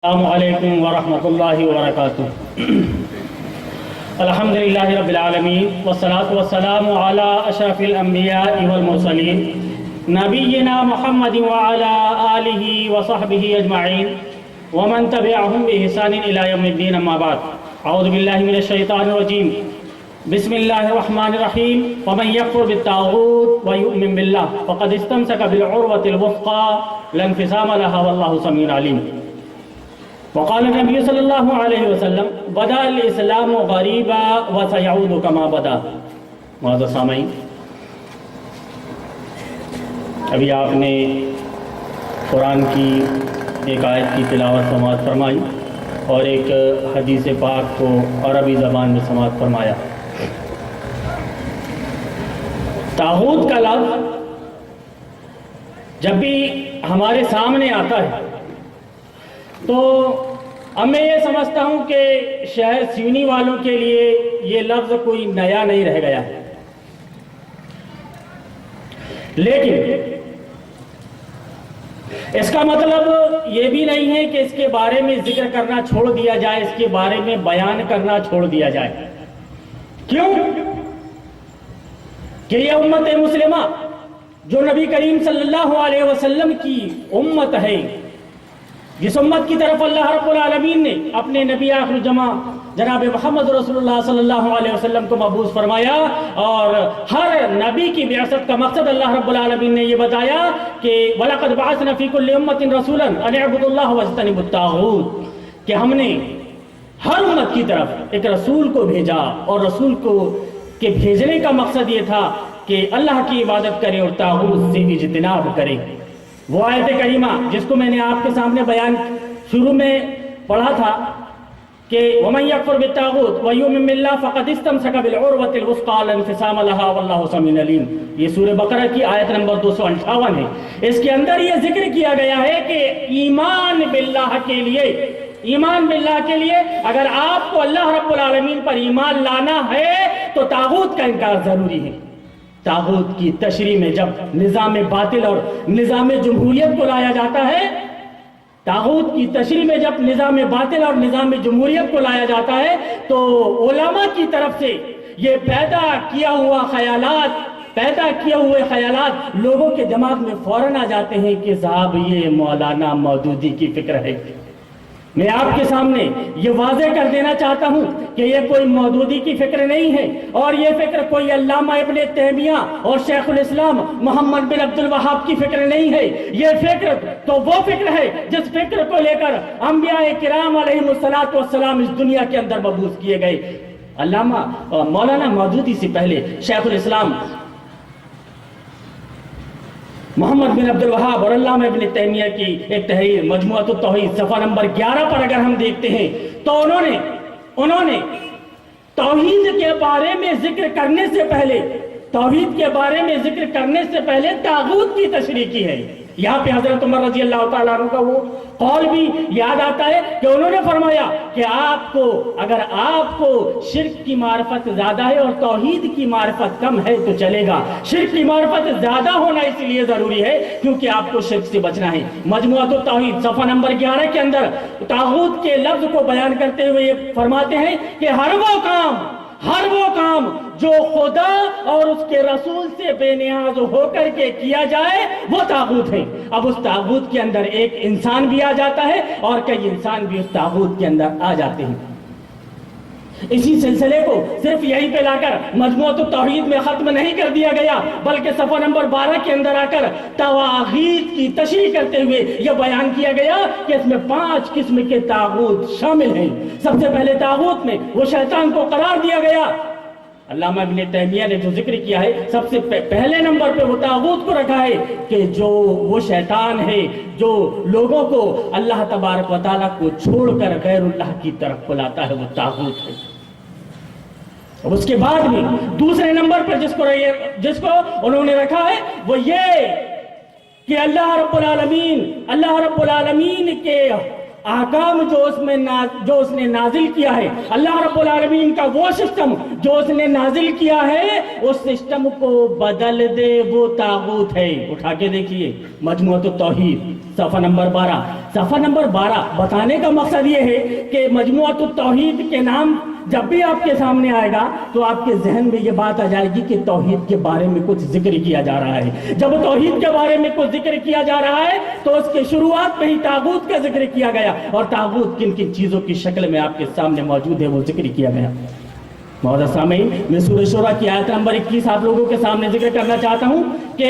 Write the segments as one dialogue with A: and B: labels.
A: السلام علیکم ورحمۃ اللہ وبرکاتہ۔ الحمد للہ رب العالمین والصلاة والسلام علی اشرف الانبیاء والمرسلین نبینا محمد وعلی آلہ وصحبہ اجمعین ومن تبعہم بإحسان الی یوم الدین، اما بعد۔ اعوذ باللہ من الشیطان الرجیم، بسم اللہ الرحمن الرحیم۔ ومن یکفر بالطاغوت ویؤمن باللہ فقد استمسک بالعروۃ الوثقی لا انفصام لها واللہ سمیع علیم۔ وقال النبی صلی اللہ علیہ وسلم بدأ الاسلام غریبا وسیعود کما بدا۔ معزز سامعین، ابھی آپ نے قرآن کی ایک آیت کی تلاوت سماعت فرمائی اور ایک حدیث پاک کو عربی زبان میں سماعت فرمایا۔ طاغوت کا لفظ جب بھی ہمارے سامنے آتا ہے تو اب میں یہ سمجھتا ہوں کہ شہر سیونی والوں کے لیے یہ لفظ کوئی نیا نہیں رہ گیا ہے، لیکن اس کا مطلب یہ بھی نہیں ہے کہ اس کے بارے میں ذکر کرنا چھوڑ دیا جائے، اس کے بارے میں بیان کرنا چھوڑ دیا جائے۔ کیوں کہ یہ امت مسلمہ جو نبی کریم صلی اللہ علیہ وسلم کی امت ہے، جس امت کی طرف اللہ رب العالمین نے اپنے نبی آخر الزماں جناب محمد رسول اللہ صلی اللہ علیہ وسلم کو مبعوث فرمایا، اور ہر نبی کی بعثت کا مقصد اللہ رب العالمین نے یہ بتایا کہ وَلَقَدْ بَعَثْنَا فِي كُلِّ أُمَّةٍ رَسُولًا أَنِ اعْبُدُوا اللَّهَ وَاجْتَنِبُوا الطَّاغُوتَ، کہ ہم نے ہر امت کی طرف ایک رسول کو بھیجا، اور رسول کو کے بھیجنے کا مقصد یہ تھا کہ اللہ کی عبادت کرے اور طاغوت سے اجتناب کرے۔ وہ آیت کریمہ جس کو میں نے آپ کے سامنے بیان شروع میں پڑھا تھا کہ وَمَن يَكْفُرْ بِالطَّاغُوتِ وَيُؤْمِن بِاللَّهِ فَقَدِ اسْتَمْسَكَ بِالْعُرْوَةِ الْوُثْقَىٰ لَا انفصام لَهَا وَاللَّهُ سَمِيعٌ عَلِيمٌ۔ یہ سورہ بقرہ کی آیت نمبر 258 ہے۔ اس کے اندر یہ ذکر کیا گیا ہے کہ ایمان باللہ کے لیے اگر آپ کو اللہ رب العالمین پر ایمان لانا ہے تو طاغوت کا انکار ضروری ہے۔ طاغوت کی تشریح میں جب نظام باطل اور نظام جمہوریت کو لایا جاتا ہے، طاغوت کی تشریح میں جب نظام باطل اور نظام جمہوریت کو لایا جاتا ہے تو علماء کی طرف سے یہ پیدا کیے ہوئے خیالات لوگوں کے دماغ میں فوراً آ جاتے ہیں کہ صاحب یہ مولانا مودودی کی فکر ہے۔ میں آپ کے سامنے یہ واضح کر دینا چاہتا ہوں کہ یہ کوئی مودودی کی فکر نہیں ہے، اور یہ فکر کوئی علامہ ابن تیمیہ اور شیخ الاسلام محمد بن عبد الوہاب کی فکر نہیں ہے۔ یہ فکر تو وہ فکر ہے جس فکر کو لے کر انبیاء کرام علیہم السلام اس دنیا کے اندر مبعوث کیے گئے۔ علامہ مولانا مودودی سے پہلے شیخ الاسلام محمد بن عبد الوہاب اور علامہ ابن تیمیہ کی ایک تحریر مجموعۃ التوحید صفحہ نمبر 11 پر اگر ہم دیکھتے ہیں تو انہوں نے توحید کے بارے میں ذکر کرنے سے پہلے طاغوت کی تشریح کی ہے۔ یہاں پہ حضرت عمر رضی اللہ تعالیٰ عنہ کا وہ قول بھی یاد آتا ہے کہ انہوں نے فرمایا کہ اگر آپ کو شرک کی معرفت زیادہ ہے اور توحید کی معرفت کم ہے تو چلے گا، شرک کی معرفت زیادہ ہونا اس لیے ضروری ہے کیونکہ آپ کو شرک سے بچنا ہے۔ مجموعۃ التوحید صفحہ نمبر 11 کے اندر طاغوت کے لفظ کو بیان کرتے ہوئے یہ فرماتے ہیں کہ ہر وہ کام جو خدا اور اس کے رسول سے بے نیاز ہو کر کے کیا جائے وہ طاغوت ہے۔ اب اس طاغوت کے اندر ایک انسان بھی آ جاتا ہے اور کئی انسان بھی اس طاغوت کے اندر آ جاتے ہیں۔ اسی سلسلے کو صرف یہیں پہ لا کر مجموعۃ التوحید میں ختم نہیں کر دیا گیا، بلکہ صفحہ نمبر 12 کے اندر آ کر طواغیت کی تشریح کرتے ہوئے یہ بیان کیا گیا کہ اس میں 5 قسم کے طاغوت شامل ہیں۔ سب سے پہلے طاغوت میں وہ شیطان کو قرار دیا گیا۔ علامہ ابن تیمیہ نے جو ذکر کیا ہے سب سے پہلے نمبر پہ وہ طاغوت کو رکھا ہے کہ جو وہ شیطان ہے جو لوگوں کو اللہ تبارک و تعالیٰ کو چھوڑ کر غیر اللہ کی طرف بلاتا ہے، وہ طاغوت ہے۔ اب اس کے بعد بھی دوسرے نمبر پر جس کو انہوں نے رکھا ہے وہ یہ کہ اللہ رب العالمین کے आकाम जो उसने नाजिल किया है, अल्लाह रब्बुल आलमीन का वो सिस्टम जो उसने नाजिल किया है, उस सिस्टम को बदल दे वो तागूत है। उठा के देखिए मजमुअतुत तौहीद सफ़ा नंबर 12। सफ़ा नंबर 12 बताने का मकसद ये है कि मजमुअतुत तौहीद के नाम जब भी आपके सामने आएगा तो आपके जहन में ये बात आ जाएगी कि तौहीद के बारे में कुछ जिक्र किया जा रहा है। जब तौहीद के बारे में कुछ जिक्र किया जा रहा है तो उसके शुरुआत में ही तागूत का जिक्र किया गया, और तागूत किन किन चीजों की शक्ल में आपके सामने मौजूद है वो जिक्र किया गया। मौजूद सामीन, मैं सूरह शूरा की आयत नंबर 21 आप लोगों के सामने जिक्र करना चाहता हूं कि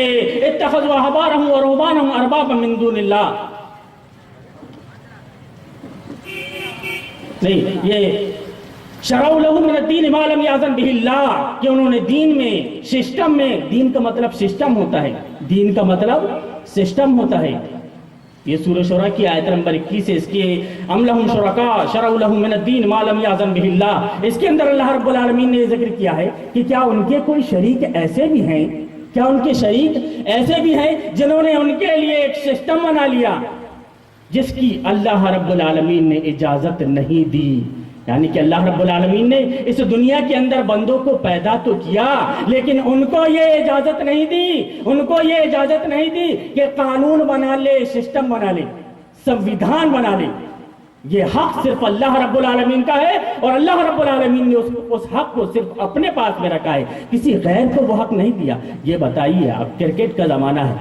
A: इत्तखज़ू अहबारहुम व रुहबानहुम अरबाबा मिन दूनिल्लाह। नहीं, ये शरअ लहुम मिन अद-दीन मा लम यअज़न बिहिल्लाह, कि उन्होंने दीन में, सिस्टम में, दीन का मतलब सिस्टम होता है, दीन का मतलब सिस्टम होता है। ये सूरह शूरा की आयत नंबर 21 है। इसके अम लहुम शुरका शरअ लहुम मिन अद-दीन मा लम यअज़न बिहिल्लाह, इसके अंदर अल्लाह रब्बुल आलमीन ने जिक्र किया है कि क्या उनके कोई शरीक ऐसे भी हैं, क्या उनके शरीक ऐसे भी हैं जिन्होंने उनके लिए एक सिस्टम बना लिया जिसकी अल्लाह रब्बुल आलमीन ने इजाजत नहीं दी। यानी कि अल्लाह रब्बुल आलमीन ने इस दुनिया के अंदर बंदों को पैदा तो किया, लेकिन उनको ये इजाजत नहीं दी, उनको ये इजाजत नहीं दी कि कानून बना ले, सिस्टम बना ले, संविधान बना ले। ये हक सिर्फ अल्लाह रब्बुल आलमीन का है, और अल्लाह रब्बुल आलमीन ने उस हक को सिर्फ अपने पास में रखा है, किसी गैर को वो हक नहीं दिया। ये बताइए, अब क्रिकेट का जमाना है,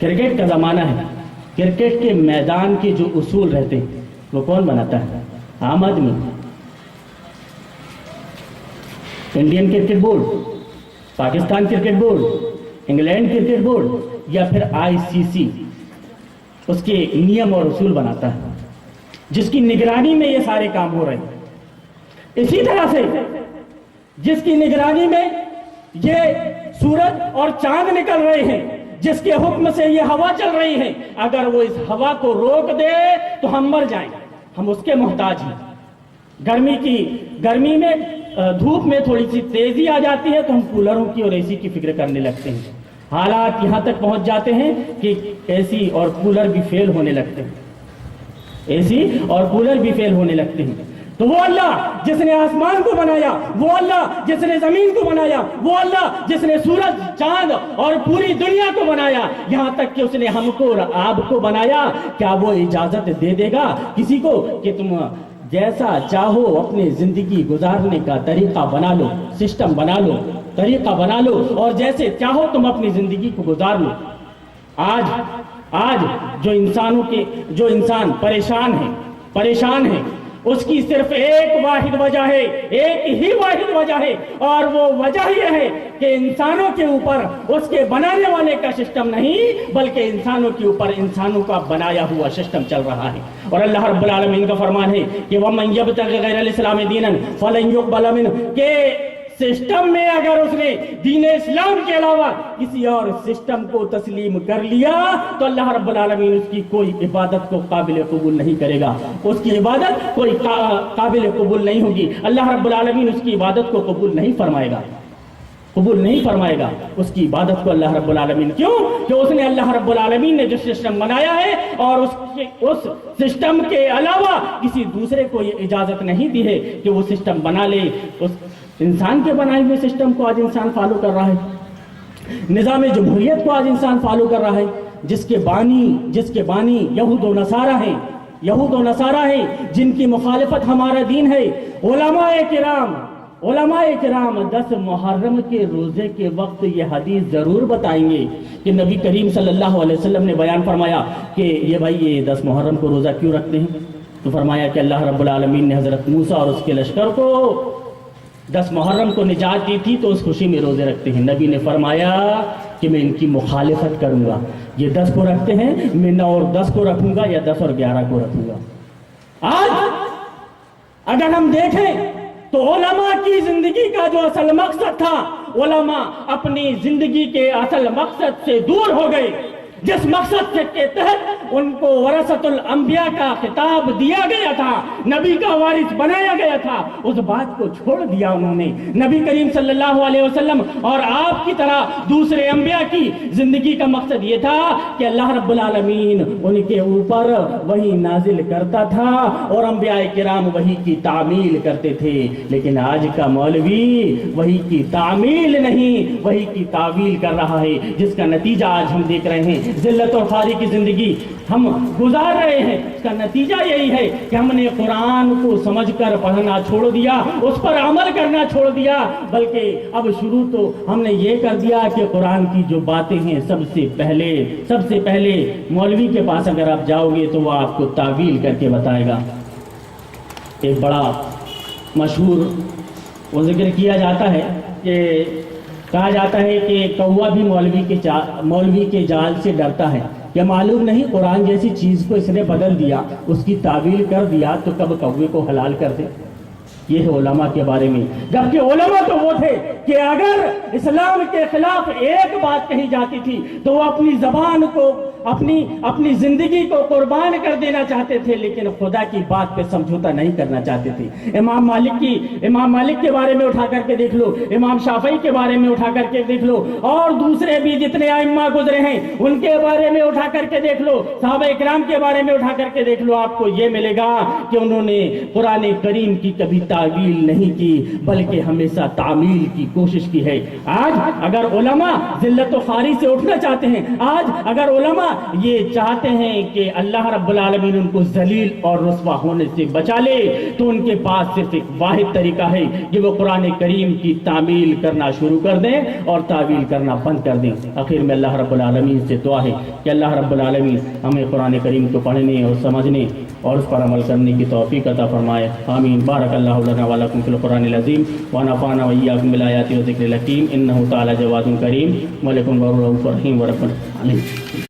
A: क्रिकेट का जमाना है, क्रिकेट के मैदान के जो उसूल रहते हैं वो कौन बनाता है? आम आदमी। Indian cricket board, Pakistan cricket board, England cricket board, या फिर आईसीसी उसके नियम और उसूल बनाता है, जिसकी निगरानी में ये सारे काम हो रहे हैं। इसी तरह से जिसकी निगरानी में ये सूरज और चांद निकल रहे हैं, जिसके हुक्म से ये हवा चल रही है, अगर वो इस हवा को रोक दे तो हम मर जाएंगे, हम उसके मोहताज हैं। गर्मी में धूप में थोड़ी सी तेजी आ जाती है तो हम कूलरों की और एसी की फिक्र करने लगते हैं। हालात यहां तक पहुंच जाते हैं कि एसी और कूलर भी फेल होने लगते हैं, एसी और कूलर भी फेल होने लगते हैं। तो वो अल्लाह जिसने आसमान को बनाया, वो अल्लाह जिसने जमीन को बनाया, वो अल्लाह जिसने सूरज, चांद और पूरी दुनिया को बनाया, यहां तक कि उसने हमको और आपको बनाया, क्या वो इजाजत दे देगा किसी को कि तुम जैसा चाहो अपनी जिंदगी गुजारने का तरीका बना लो, सिस्टम बना लो, तरीका बना लो, और जैसे चाहो तुम अपनी जिंदगी को गुजार लो? आज जो इंसान परेशान है, उसकी सिर्फ एक वाहिद वजह है, एक ही वाहिद वजह है, और वो वजह यह है कि इंसानों के ऊपर उसके बनाने वाले का सिस्टम नहीं, बल्कि इंसानों के ऊपर इंसानों का बनाया हुआ सिस्टम चल रहा है। और अल्लाह रब्बुल आलमीन का फरमान है कि वमन यब्तगि गैरल इस्लाम दीनन फलन युक़बल मिन्हु, के सिस्टम में अगर उसने दीन इस्लाम के अलावा किसी और सिस्टम को तस्लीम कर लिया तो अल्लाह रब्बुल आलमीन उसकी कोई इबादत को काबिल कबूल नहीं करेगा, उसकी इबादत कोई काबिल कबूल नहीं होगी। अल्लाह रब्बुल आलमीन उसकी इबादत को कबूल नहीं फरमाएगा उसकी इबादत को अल्लाह रब्बुल आलमीन। क्यों? कि उसने, अल्लाह रब्बुल आलमीन ने जो सिस्टम बनाया है और उस सिस्टम के अलावा किसी दूसरे को ये इजाजत नहीं दी है कि वो सिस्टम बना ले। उस इंसान के बनाए हुए सिस्टम को आज इंसान फॉलो कर रहा है, निज़ाम जमहूरियत को आज इंसान फॉलो कर रहा है, जिसके बानी यहूद व नसारा हैं, जिनकी मुखालिफत हमारा दीन है। उलमाए किराम 10 मुहर्रम के रोजे के वक्त ये हदीस जरूर बताएंगे कि नबी करीम सल्लल्लाहु अलैहि वसल्लम ने बयान फरमाया कि ये 10 मुहर्रम को रोजा क्यों रखते हैं? तो फरमाया कि अल्लाह रब्बुल आलमीन ने हजरत मूसा और उसके लश्कर को 10 मुहर्रम को निजात दी थी तो उस खुशी में रोजे रखते हैं। नबी ने फरमाया कि मैं इनकी मुखालिफत करूंगा, ये 10 को रखते हैं, मैं 9 और 10 को रखूंगा या 10 और 11 को रखूंगा। आज अगर हम देखें तो उलमा की जिंदगी का जो असल मकसद था, उलमा अपनी जिंदगी के असल मकसद से दूर हो गए। जिस मकसद के तहत उनको वरसतुल अंबिया का खिताब दिया गया था, नबी का वारिस बनाया गया था, उस बात को छोड़ दिया उन्होंने। नबी करीम सल्लल्लाहु अलैहि वसल्लम और आपकी तरह दूसरे अंबिया की जिंदगी का मकसद ये था कि अल्लाह रब्बुल आलमीन उनके ऊपर वही नाजिल करता था और अंबिया किराम वही की तामील करते थे। लेकिन आज का मौलवी वही की तामील नहीं, वही की तावील कर रहा है, जिसका नतीजा आज हम देख रहे हैं। जिल्लत और खारी की जिंदगी हम गुजार रहे हैं, इसका नतीजा यही है कि हमने कुरान को समझकर पढ़ना छोड़ दिया, उस पर अमल करना छोड़ दिया, बल्कि अब शुरू तो हमने ये कर दिया कि कुरान की जो बातें हैं सबसे पहले मौलवी के पास अगर आप जाओगे तो वो आपको तावील करके बताएगा। एक बड़ा मशहूर वो जिक्र किया जाता है कि कहा जाता है कि कौवा भी मौलवी के जाल से डरता है। क्या मालूम नहीं कुरान जैसी चीज को इसने बदल दिया, उसकी तावील कर दिया तो कब कौवे को हलाल कर दे। ये है उलमा के बारे में। जबकि उलमा तो वो थे कि अगर इस्लाम के खिलाफ एक बात कही जाती थी तो वो अपनी जबान को अपनी जिंदगी को कुर्बान कर देना चाहते थे, लेकिन खुदा की बात पे समझौता नहीं करना चाहते थे। इमाम मालिक के बारे में उठा करके देख लो, इमाम शाफई के बारे में उठा करके देख लो, और दूसरे भी जितने आइम्मा गुजरे हैं उनके बारे में उठा करके देख लो, सहाबा इकराम के बारे में उठा करके देख लो, आपको ये मिलेगा कि उन्होंने कुरान करीम की कभी तावील नहीं की, बल्कि हमेशा तामील की कोशिश की है। आज अगर उलमा जिल्लत व खारी से उठना चाहते हैं, आज अगर उलमा ये चाहते हैं कि अल्लाह रब्बुल आलमीन उनको जलील और रुस्वा होने से बचा ले, तो उनके पास सिर्फ एक वाहिद तरीका है कि वो कुरान करीम की तामील करना शुरू कर दें और तावील करना बंद कर दें। आखिर में अल्लाह रब्बुल आलमीन से दुआ है कि अल्लाह रब्बुल आलमीन हमें कुरान करीम को पढ़ने और समझने और उस पर अमल करने की तौफीक अता फरमाए। आमीन। बारकल्लाहु लना व लकुम फिल कुरानिल अज़ीम व नफ़अना व इय्याकुम बिल आयाति व ज़िक्रिल हकीम इन्नहु तआला जवादुन करीम व लकुम व रऊफ़ुर रहीम व रब्बुल आलमीन।